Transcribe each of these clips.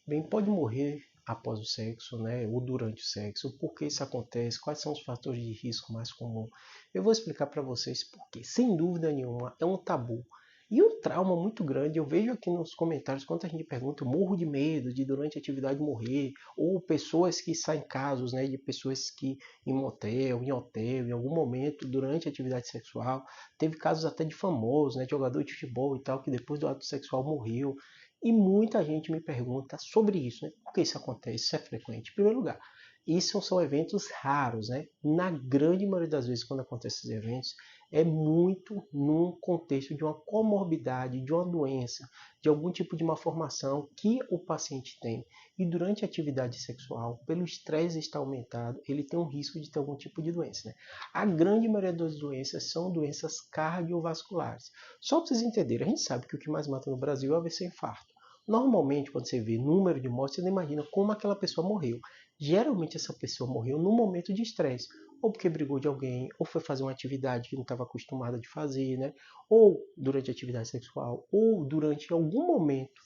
Bem, pode morrer após o sexo, né, ou durante o sexo. Por que isso acontece? Quais são os fatores de risco mais comuns? Eu vou explicar para vocês por quê. Sem dúvida nenhuma, é um tabu. E um trauma muito grande, eu vejo aqui nos comentários, quando a gente pergunta, eu morro de medo de durante a atividade morrer, ou pessoas que saem casos, né, de pessoas que em motel, em hotel, em algum momento durante a atividade sexual, teve casos até de famosos, né, de jogador de futebol e tal, que depois do ato sexual morreu. E muita gente me pergunta sobre isso, né? Por que isso acontece? Isso é frequente? Em primeiro lugar, isso são eventos raros, né? Na grande maioria das vezes, quando acontecem esses eventos, é muito num contexto de uma comorbidade, de uma doença, de algum tipo de malformação que o paciente tem. E durante a atividade sexual, pelo estresse estar aumentado, ele tem um risco de ter algum tipo de doença, né? A grande maioria das doenças são doenças cardiovasculares. Só para vocês entenderem, a gente sabe que o que mais mata no Brasil é AVC e infarto. Normalmente, quando você vê número de mortes, você não imagina como aquela pessoa morreu. Geralmente, essa pessoa morreu num momento de estresse, ou porque brigou de alguém, ou foi fazer uma atividade que não estava acostumada de fazer, né? Ou durante a atividade sexual, ou durante algum momento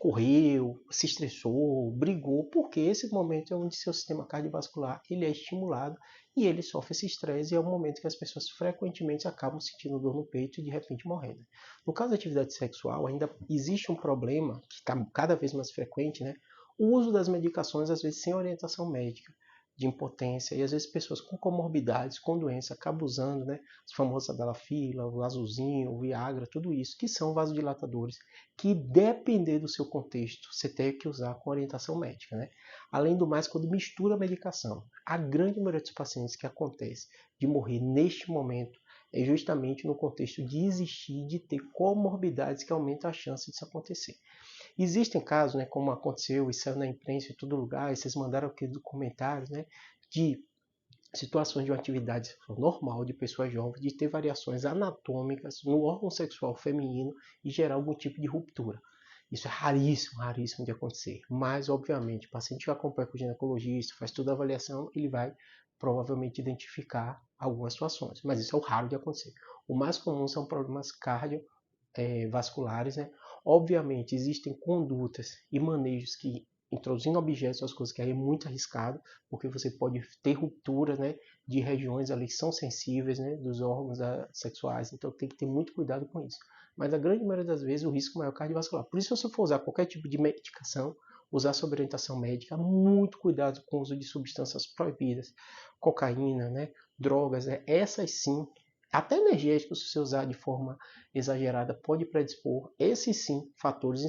correu, se estressou, brigou, porque esse momento é onde seu sistema cardiovascular ele é estimulado e ele sofre esse estresse e é o momento que as pessoas frequentemente acabam sentindo dor no peito e de repente morrendo. No caso da atividade sexual, ainda existe um problema que está cada vez mais frequente, né? O uso das medicações, às vezes sem orientação médica, de impotência, e às vezes pessoas com comorbidades, com doença, acabam usando, né, os famosos Adalafila, o Azulzinho, o Viagra, tudo isso, que são vasodilatadores, que depender do seu contexto, você tem que usar com orientação médica, né? Além do mais, quando mistura a medicação, a grande maioria dos pacientes que acontece de morrer neste momento é justamente no contexto de existir, de ter comorbidades que aumentam a chance disso acontecer. Existem casos, né, como aconteceu e saiu na imprensa em todo lugar, e vocês mandaram aqui comentários, né, de situações de uma atividade normal de pessoas jovens, de ter variações anatômicas no órgão sexual feminino e gerar algum tipo de ruptura. Isso é raríssimo, raríssimo de acontecer. Mas, obviamente, o paciente que acompanha com o ginecologista, faz toda a avaliação, ele vai provavelmente identificar algumas situações. Mas isso é o raro de acontecer. O mais comum são problemas vasculares, né? Obviamente, existem condutas e manejos que introduzindo objetos, as coisas que aí é muito arriscado, porque você pode ter ruptura, né, de regiões ali que são sensíveis, né, dos órgãos sexuais, então tem que ter muito cuidado com isso. Mas a grande maioria das vezes o risco maior é cardiovascular. Por isso, se você for usar qualquer tipo de medicação, usar sob orientação médica, muito cuidado com o uso de substâncias proibidas, cocaína, né, drogas, né, essas sim até energéticos, se você usar de forma exagerada, pode predispor esses sim fatores